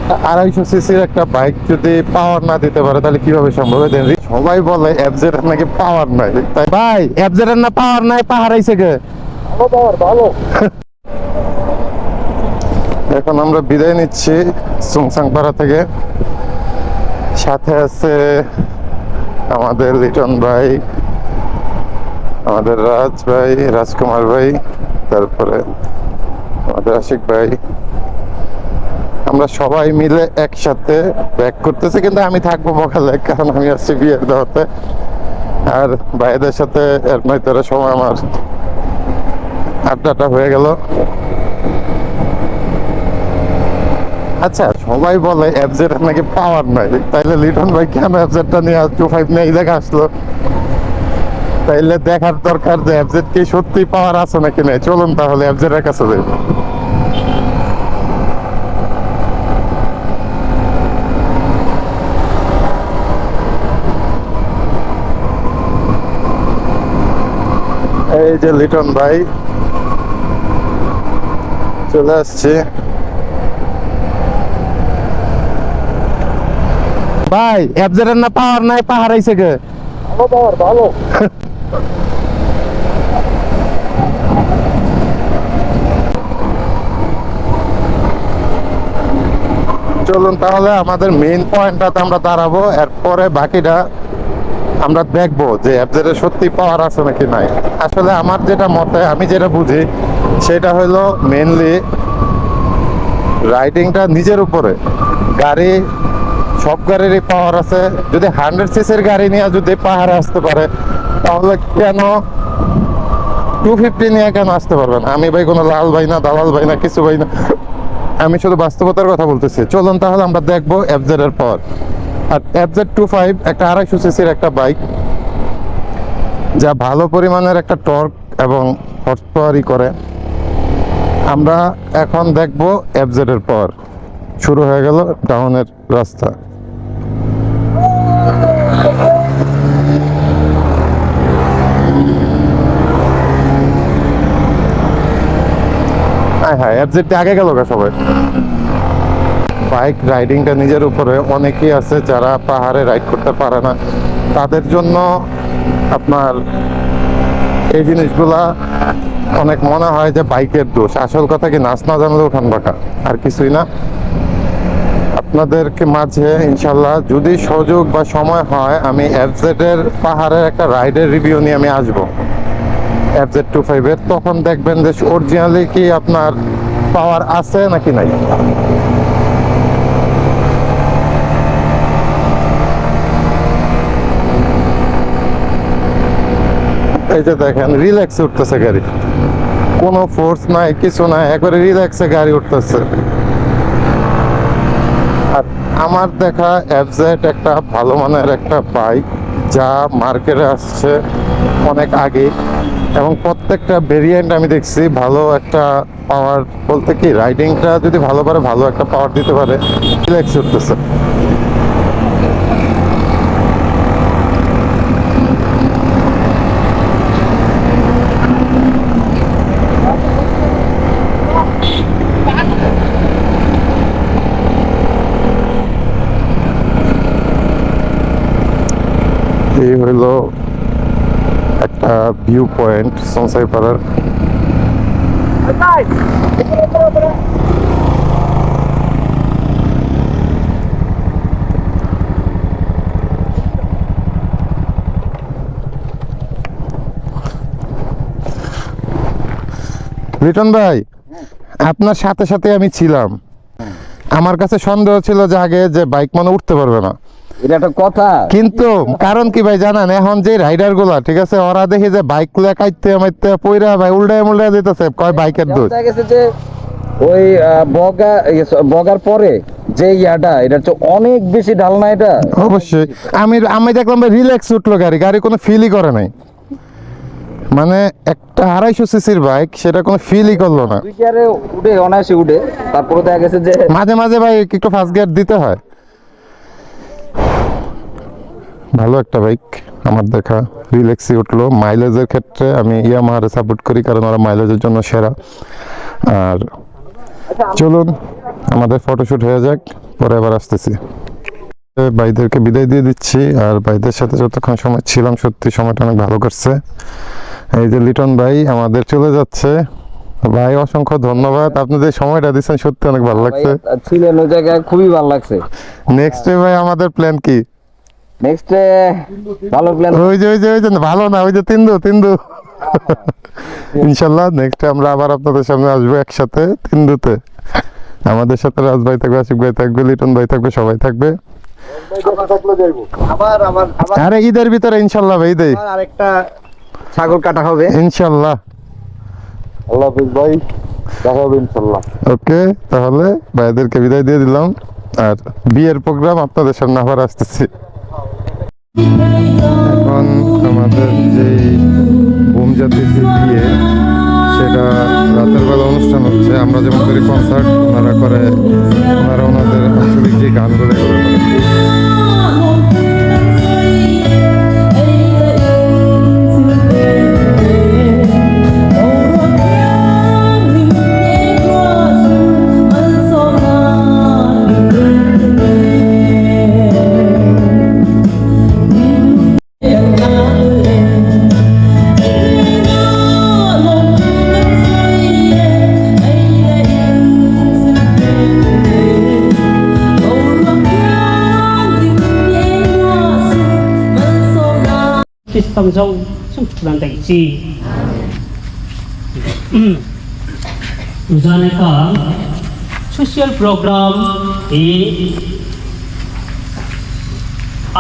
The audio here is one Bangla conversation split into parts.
250 সিসির একটা বাইক যদি পাওয়ার না দিতে পারে তাহলে কিভাবে সম্ভব? সবাই বলে এফজেড এর নাকি পাওয়ার নাই, তাই ভাই এফজেড এর না পাওয়ার নাই, পাহাড় আইছে গে ভালো। এখন আমরা বিদায় নিচ্ছি সুংসাংপাড়া থেকে। সাথে আছে আমাদের লিটন ভাই, আমাদের রাজ ভাই, রাজকুমার ভাই, তারপরে আমাদের আশিক ভাই। আমরা সবাই মিলে একসাথে ব্যাক করতেছি, কিন্তু আমি থাকবো বকালে, কারণ আমি আসছি বিয়ের দাওয়াতে। আর ভাইদের সাথে এর নয়তরে সময় আমার আড্ডাটা হয়ে গেল। আচ্ছা, সবাই বলে এফজেড নাকি পাওয়ার নাই, তাইলে লিটন ভাই কেন এফজেডটা নিয়ে 25 নিয়ে এই জায়গা আসলো? তাইলে দেখার দরকার যে এফজেড কি সত্যি পাওয়ার আছে নাকি নাই। চলুন তাহলে এফজেড এর কাছে যাই। এই যে লিটন ভাই চলে আসছে। ভাই এফজেড এর না পাওয়ার নাই, পাহাড় আইছে গে ভালো। চলুন তাহলে আমাদের মেইন পয়েন্টটাতে আমরা দাঁড়াবো, এরপরে বাকিটা আমরা দেখবো যে এফজেড এর সত্যি পাওয়ার আছে নাকি নাই। আসলে আমার যেটা মতে, আমি যেটা বুঝি সেটা হলো মেইনলি রাইডিংটা নিজের উপরে। গাড়ি সব গাড়িরই পাওয়ার আছে। যদি 100 সিসির গাড়ি নিয়ে যদি পাহাড়ে আসতে পারে, তাহলে কেন 250 নিয়ে কেন আসতে পারবেন? আমি ভাই কোনো লাল ভাই না, দালাল ভাই না, কিছু ভাই না, আমি শুধু বাস্তবতার কথা বলতেছি। চলুন তাহলে আমরা দেখবো এফজেড এর পাওয়ার। আর এফজেড 25 একটা 250 সিসির একটা বাইক, যা ভালো পরিমাণের একটা টর্ক এবং হর্স পাওয়ারই করে। আমরা এখন দেখবো এফজেড এর পাওয়ার। শুরু হয়ে গেল ডাউনের রাস্তা। হ্যাঁ হ্যাঁ, এফজেড আগে গেল গা সবাই। বাইক রাইডিংটা নিজের উপরে। অনেকেই আছে যারা পাহাড়ে রাইড করতে পারে না, তাদের জন্য আপনার এই জিনিসগুলা অনেক মনে হয় যে বাইকের দোষ। আসল কথা কি, নাচ না জানলে উঠান বাঁকা, আর কিছুই না। আপনাদেরকে মাঝে ইনশাল্লাহ যদি সুযোগ বা সময় হয়, আমি এফজেড এর পাহাড়ের একটা রাইডের রিভিউ নিয়ে আমি আসবো এফজেড 25 এর। তখন দেখবেন যে অরিজিনালি কি আপনার পাওয়ার আছে নাকি নাই। এই যে দেখেন, রিল্যাক্সে উঠতেছে গাড়ি, কোনো ফোর্স নাই, কিছু নাই, একবারে রিল্যাক্সে গাড়ি উঠতেছে। আর আমার দেখা এফজেড একটা ভালো মানের একটা বাইক, যা মার্কেটে আসছে অনেক আগে, এবং প্রত্যেকটা ভেরিয়েন্ট আমি দেখছি ভালো একটা পাওয়ার। বলতে কি, রাইডিংটা যদি ভালো পারে, ভালো একটা পাওয়ার দিতে পারে, রিল্যাক্সে উঠতেছে। এই হইলো একটা ভিউ পয়েন্ট সংসাইপাড়ার। লিটন ভাই, আপনার সাথে সাথে আমি ছিলাম। আমার কাছে সন্দেহ ছিল যে আগে যে বাইক মনে উঠতে পারবে না, এটা একটা কথা। কিন্তু কারণ কি ভাই জানেন, এখন যে রাইডার গুলা ঠিক আছে, ওরা দেখি যে বাইক গুলা কাইতে মাইতে পইরা ভাই উল্টায় মুল্টায় দিতেছে, কয় বাইকের দোষ। দেখা গেছে যে ওই বগার পরে যে ইয়াটা, এটা হচ্ছে অনেক বেশি ঢাল না এটা। অবশ্যই আমি দেখলাম ভাই রিল্যাক্স উঠলো গাড়ি, গাড়ি কোনো ফিলই করে নাই। মানে একটা 250 সিসির বাইক, সেটা কোনো ফিলই করলো না। দুই গিয়ারে উঠে অনায়াসে উঠে, তারপরে দেখা গেছে যে মাঝে মাঝে ভাই একটু ফার্স্ট গিয়ার দিতে হয়। ভালো একটা বাইক আমার দেখা, রিল্যাক্সই উঠলো। মাইলেজের ক্ষেত্রে আমি ইয়ামাহারে সাপোর্ট করি, কারণ ওরা মাইলেজের জন্য সেরা। আর চলুন আমাদের ফটোশুট হয়ে যাক, পরে আবার আসতেছি। ভাইদেরকে বিদায় দিয়ে দিচ্ছি, আর ভাইদের সাথে যতক্ষণ সময় ছিলাম সত্যি সময়টা অনেক ভালো করছে। এই যে লিটন ভাই আমাদের চলে যাচ্ছে, ভাই অসংখ্য ধন্যবাদ, আপনি যে সময়টা দিচ্ছেন সত্যি অনেক ভালো লাগছে। ভাই ছিলেন ওই জায়গায়, খুবই ভালো লাগছে। নেক্সট ডে ভাই আমাদের প্ল্যান কি? নেক্সট ভালো প্ল্যান। ওই যে ভালো না, ওই যে তিন্দু ইনশাল্লাহ নেক্সট আমরা আবার আপনাদের সামনে আসবো একসাথে তিন্দুতে। আমাদের সাথে রাজ ভাই থাকবে, আশিক ভাই থাকবে, লিটন ভাই থাকবে, সবাই থাকবে। আবার আবার আবার আরে ঈদের ভিতরে ইনশাল্লাহ ভাই, ঈদে আরেকটা ছাগল কাটা হবে ইনশাল্লাহ। আল্লাহ হাফেজ ভাই, দেখা হবে ইনশাল্লাহ। ওকে, তাহলে ভাইদেরকে বিদায় দিয়ে দিলাম, আর বিয়ের প্রোগ্রাম আপনাদের সামনে আবার আসতেছি। এখন আমাদের যে বোম জাতির যে বিয়ে, সেটা রাতের বেলা অনুষ্ঠান হচ্ছে। আমরা যেমন করি কনসার্ট, ওনারা করে, ওনারা ওনাদের আঞ্চলিক যে গানগুলো করে করে। tâm dâu xúc làm đại gì Ujana ka social program di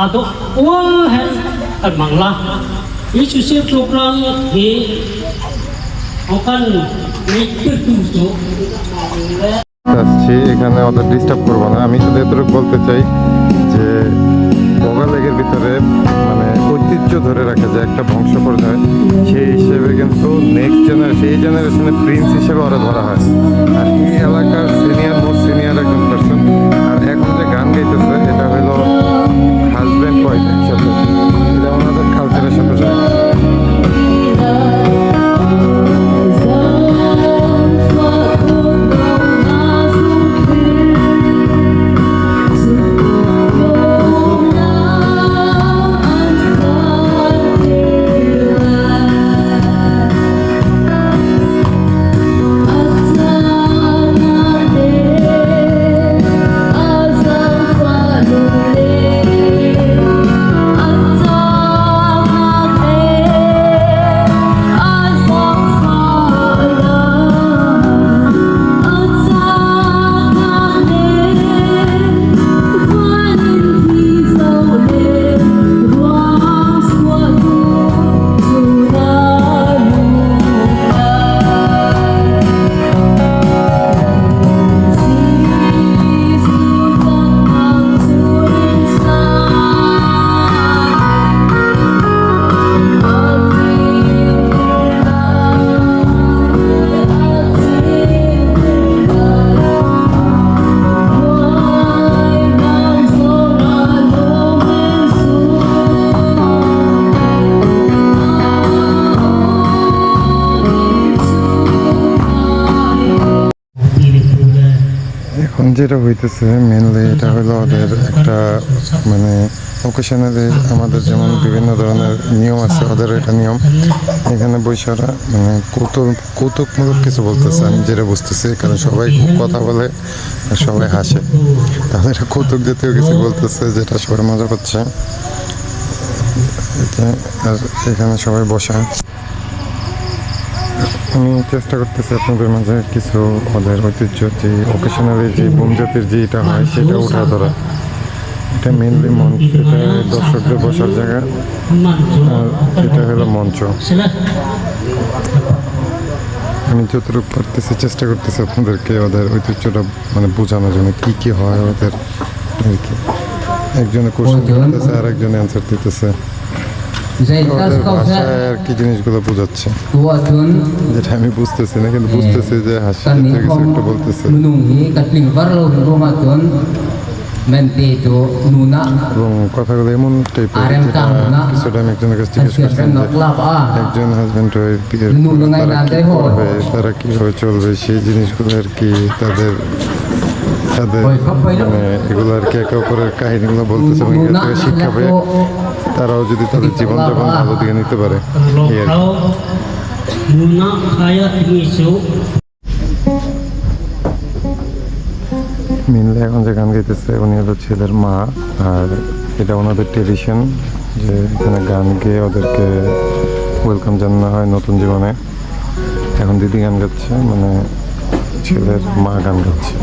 ado all has at mangla ini social program di akan mengikuti আসছি এখানে, ওদের ডিস্টার্ব করবো না। আমি শুধু এতটুকু বলতে চাই যে বগালেগের ভিতরে মানে ঐতিহ্য ধরে রাখা যায় একটা বংশ পর্যায়ে, সেই হিসেবে কিন্তু নেক্সট জেনারেশন, এই জেনারেশনের প্রিন্স হিসেবে ওরা ধরা হয়। আর এই এলাকার মোস্ট সিনিয়র একজন পার্সন। আর এখন যে গান গাইতেছে এটা হলো হাজব্যান্ড ওয়াইফ একসাথে, এটা ওনাদের কালচারের সাথে যায়। এখন যেটা হইতেছে মেনলি এটা হলো ওদের একটা মানে ওকেশনালি, আমাদের যেমন বিভিন্ন ধরনের নিয়ম আছে, ওদের এটা নিয়ম। এখানে বৈশারা মানে কৌতুকমূলক কিছু বলতেছে, আমি যেটা বুঝতেছি, কারণ সবাই খুব কথা বলে আর সবাই হাসে, তাহলে এটা কৌতুক জাতীয় কিছু বলতেছে যেটা সবাই মজা পাচ্ছে। আর এখানে সবাই বসা, আমি চেষ্টা করতেছি আপনাদের মাঝে কিছু ওদের ঐতিহ্য যে ওকেশনালি যে বোম জাতির যে এটা হয় সেটা উঠা ধরা। এটা মেনলি মঞ্চ, এটা দর্শকদের বসার জায়গা, আর এটা হলো মঞ্চ। আমি যতটুকু পারতেছি চেষ্টা করতেছি আপনাদেরকে ওদের ঐতিহ্যটা মানে বোঝানোর জন্য, কী কী হয় ওদের আর কি। একজনে কোশ্চেন করতেছে আর একজনে অ্যান্সার দিতেছে, ওদের ভাষায় আর কি জিনিসগুলো বোঝাচ্ছে, যেটা আমি বুঝতেছি না, কিন্তু বুঝতেছি যে হাসি জাতীয় কিছু একটা বলতেছে। এবং কথাগুলো এমন টাইপের যেটা কিছুটা আমি একজনের কাছে জিজ্ঞেস করছিলাম যে একজন হাজব্যান্ড ওয়াইফ বিয়ের তারা কী করবে, তারা কীভাবে চলবে, সেই জিনিসগুলো আর কি তাদের তাদের মানে এগুলো আর কি একে অপরের কাহিনীগুলো বলতেছে এবং এখান থেকে শিক্ষা পেয়ে তারাও যদি তাদের জীবনযাপন ভালো দিকে নিতে পারে এই আর কি। Muna kaya iniso. মেনলি এখন যে গান গাইতেছে উনি হলো ছেলের মা, আর এটা ওনাদের ট্রেডিশন যে এখানে গান গেয়ে ওদেরকে ওয়েলকাম জানানো হয় নতুন জীবনে। এখন দিদি গান গাচ্ছে, মানে ছেলের মা গান গাচ্ছে।